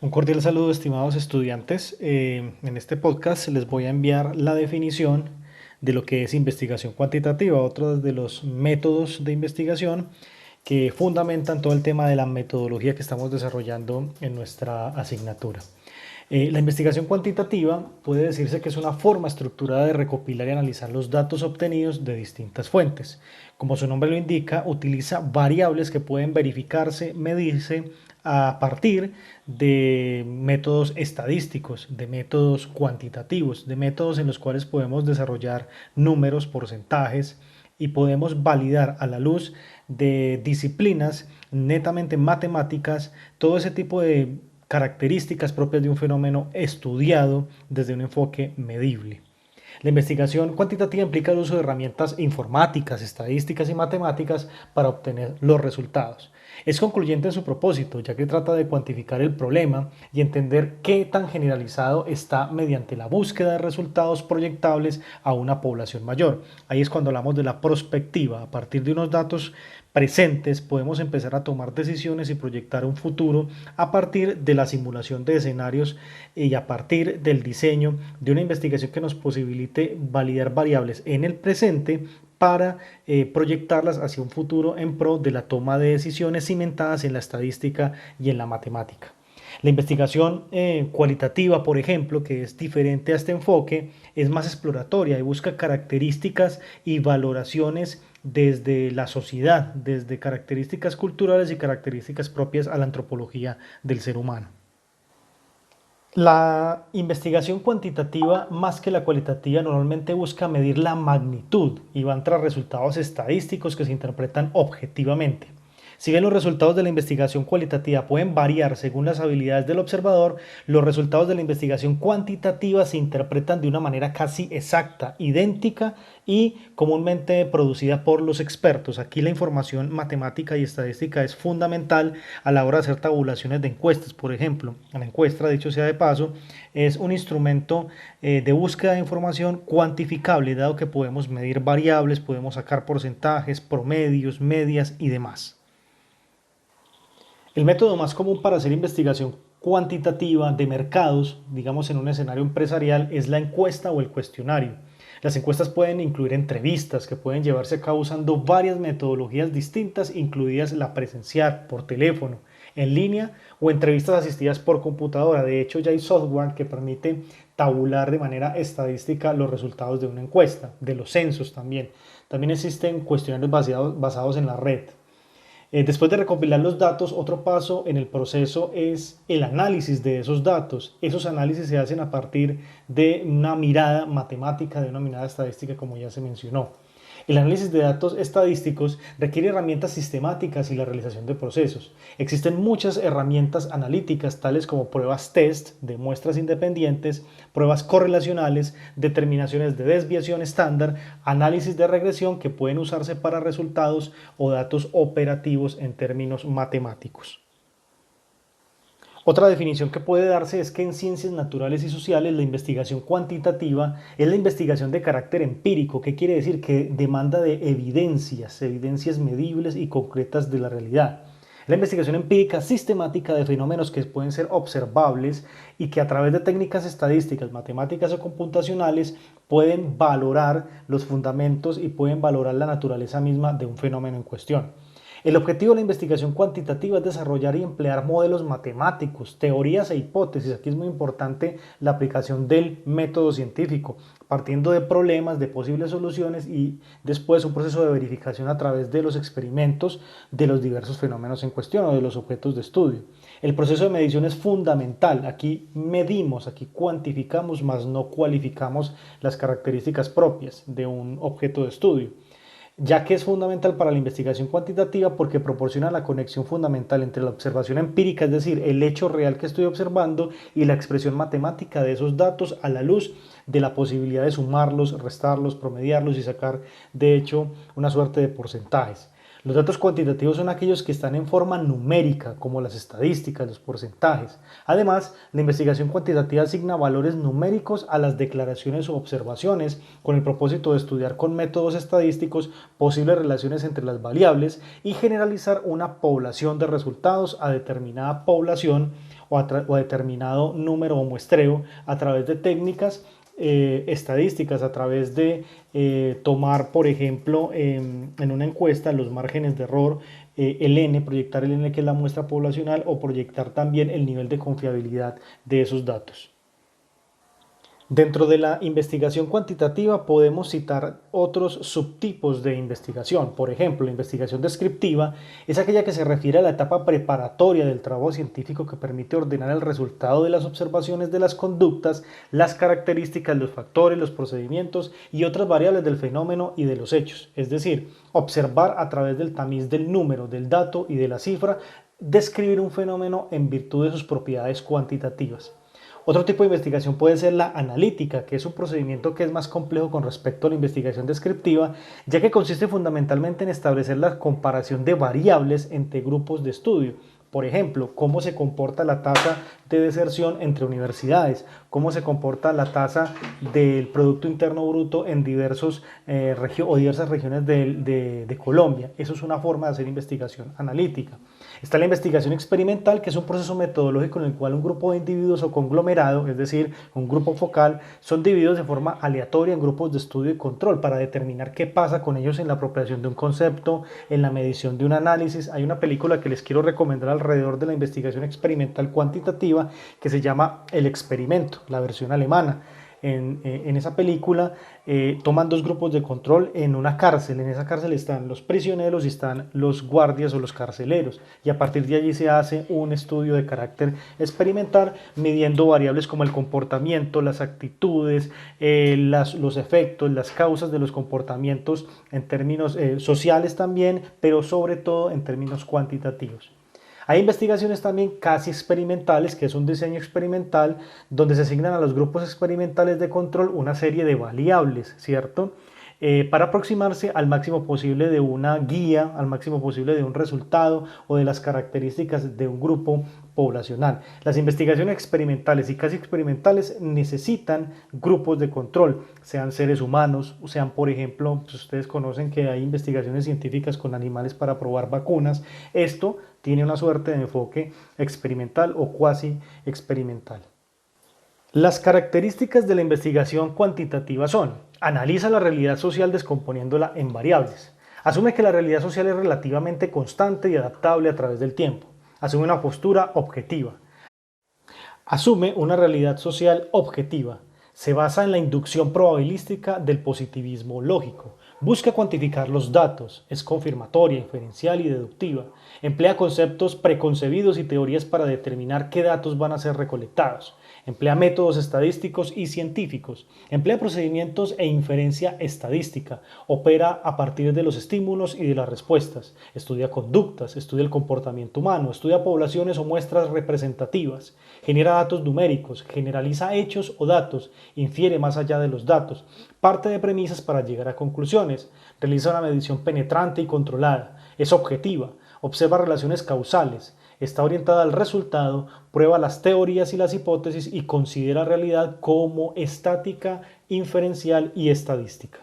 Un cordial saludo, estimados estudiantes. En este podcast les voy a enviar la definición de lo que es investigación cuantitativa, otro de los métodos de investigación que fundamentan todo el tema de la metodología que estamos desarrollando en nuestra asignatura. La investigación cuantitativa puede decirse que es una forma estructurada de recopilar y analizar los datos obtenidos de distintas fuentes. Como su nombre lo indica, utiliza variables que pueden verificarse, medirse a partir de métodos estadísticos, de métodos cuantitativos, de métodos en los cuales podemos desarrollar números, porcentajes y podemos validar a la luz de disciplinas netamente matemáticas todo ese tipo de características propias de un fenómeno estudiado desde un enfoque medible. La investigación cuantitativa implica el uso de herramientas informáticas, estadísticas y matemáticas para obtener los resultados. Es concluyente en su propósito, ya que trata de cuantificar el problema y entender qué tan generalizado está mediante la búsqueda de resultados proyectables a una población mayor. Ahí es cuando hablamos de la prospectiva. A partir de unos datos presentes podemos empezar a tomar decisiones y proyectar un futuro a partir de la simulación de escenarios y a partir del diseño de una investigación que nos posibilite validar variables en el presente para proyectarlas hacia un futuro en pro de la toma de decisiones cimentadas en la estadística y en la matemática. La investigación cualitativa, por ejemplo, que es diferente a este enfoque, es más exploratoria y busca características y valoraciones desde la sociedad, desde características culturales y características propias a la antropología del ser humano. La investigación cuantitativa, más que la cualitativa, normalmente busca medir la magnitud y van tras resultados estadísticos que se interpretan objetivamente. Si bien los resultados de la investigación cualitativa pueden variar según las habilidades del observador, los resultados de la investigación cuantitativa se interpretan de una manera casi exacta, idéntica y comúnmente producida por los expertos. Aquí la información matemática y estadística es fundamental a la hora de hacer tabulaciones de encuestas. Por ejemplo, la encuesta, dicho sea de paso, es un instrumento de búsqueda de información cuantificable, dado que podemos medir variables, podemos sacar porcentajes, promedios, medias y demás. El método más común para hacer investigación cuantitativa de mercados, digamos en un escenario empresarial, es la encuesta o el cuestionario. Las encuestas pueden incluir entrevistas que pueden llevarse a cabo usando varias metodologías distintas, incluidas la presencial, por teléfono, en línea o entrevistas asistidas por computadora. De hecho, ya hay software que permite tabular de manera estadística los resultados de una encuesta, de los censos también. También existen cuestionarios basados en la red. Después de recopilar los datos, otro paso en el proceso es el análisis de esos datos. Esos análisis se hacen a partir de una mirada matemática, de una mirada estadística, como ya se mencionó. El análisis de datos estadísticos requiere herramientas sistemáticas y la realización de procesos. Existen muchas herramientas analíticas, tales como pruebas test de muestras independientes, pruebas correlacionales, determinaciones de desviación estándar, análisis de regresión que pueden usarse para resultados o datos operativos en términos matemáticos. Otra definición que puede darse es que en ciencias naturales y sociales la investigación cuantitativa es la investigación de carácter empírico. ¿Qué quiere decir? Que demanda de evidencias, evidencias medibles y concretas de la realidad. La investigación empírica sistemática de fenómenos que pueden ser observables y que a través de técnicas estadísticas, matemáticas o computacionales pueden valorar los fundamentos y pueden valorar la naturaleza misma de un fenómeno en cuestión. El objetivo de la investigación cuantitativa es desarrollar y emplear modelos matemáticos, teorías e hipótesis. Aquí es muy importante la aplicación del método científico, partiendo de problemas, de posibles soluciones y después un proceso de verificación a través de los experimentos de los diversos fenómenos en cuestión o de los objetos de estudio. El proceso de medición es fundamental. Aquí medimos, aquí cuantificamos, mas no cualificamos las características propias de un objeto de estudio, ya que es fundamental para la investigación cuantitativa porque proporciona la conexión fundamental entre la observación empírica, es decir, el hecho real que estoy observando, y la expresión matemática de esos datos a la luz de la posibilidad de sumarlos, restarlos, promediarlos y sacar, de hecho, una suerte de porcentajes. Los datos cuantitativos son aquellos que están en forma numérica, como las estadísticas, los porcentajes. Además, la investigación cuantitativa asigna valores numéricos a las declaraciones o observaciones con el propósito de estudiar con métodos estadísticos posibles relaciones entre las variables y generalizar una población de resultados a determinada población o a determinado número o muestreo a través de técnicas estadísticas, a través de tomar, por ejemplo, en una encuesta los márgenes de error, el N, proyectar el N, que es la muestra poblacional, o proyectar también el nivel de confiabilidad de esos datos. Dentro de la investigación cuantitativa podemos citar otros subtipos de investigación. Por ejemplo, la investigación descriptiva es aquella que se refiere a la etapa preparatoria del trabajo científico, que permite ordenar el resultado de las observaciones de las conductas, las características, los factores, los procedimientos y otras variables del fenómeno y de los hechos. Es decir, observar a través del tamiz del número, del dato y de la cifra, describir un fenómeno en virtud de sus propiedades cuantitativas. Otro tipo de investigación puede ser la analítica, que es un procedimiento que es más complejo con respecto a la investigación descriptiva, ya que consiste fundamentalmente en establecer la comparación de variables entre grupos de estudio. Por ejemplo, cómo se comporta la tasa de deserción entre universidades, cómo se comporta la tasa del Producto Interno Bruto en diversas regiones de Colombia. Eso es una forma de hacer investigación analítica. Está la investigación experimental, que es un proceso metodológico en el cual un grupo de individuos o conglomerado, es decir, un grupo focal, son divididos de forma aleatoria en grupos de estudio y control para determinar qué pasa con ellos en la apropiación de un concepto, en la medición de un análisis. Hay una película que les quiero recomendar alrededor de la investigación experimental cuantitativa que se llama El Experimento, la versión alemana. En esa película toman dos grupos de control en una cárcel. En esa cárcel están los prisioneros y están los guardias o los carceleros. Y a partir de allí se hace un estudio de carácter experimental, midiendo variables como el comportamiento, las actitudes, los efectos, las causas de los comportamientos en términos sociales también, pero sobre todo en términos cuantitativos. Hay investigaciones también casi experimentales, que es un diseño experimental donde se asignan a los grupos experimentales de control una serie de variables, ¿cierto? Para aproximarse al máximo posible de una guía, al máximo posible de un resultado o de las características de un grupo poblacional. Las investigaciones experimentales y casi experimentales necesitan grupos de control, sean seres humanos, sean, por ejemplo, pues ustedes conocen que hay investigaciones científicas con animales para probar vacunas. Esto tiene una suerte de enfoque experimental o cuasi experimental. Las características de la investigación cuantitativa son: analiza la realidad social descomponiéndola en variables. Asume que la realidad social es relativamente constante y adaptable a través del tiempo. Asume una postura objetiva. Asume una realidad social objetiva. Se basa en la inducción probabilística del positivismo lógico. Busca cuantificar los datos. Es confirmatoria, inferencial y deductiva. Emplea conceptos preconcebidos y teorías para determinar qué datos van a ser recolectados. Emplea métodos estadísticos y científicos. Emplea procedimientos e inferencia estadística. Opera a partir de los estímulos y de las respuestas. Estudia conductas, estudia el comportamiento humano, estudia poblaciones o muestras representativas. Genera datos numéricos, generaliza hechos o datos, infiere más allá de los datos, parte de premisas para llegar a conclusiones, realiza una medición penetrante y controlada, es objetiva, observa relaciones causales, está orientada al resultado, prueba las teorías y las hipótesis y considera realidad como estática, inferencial y estadística.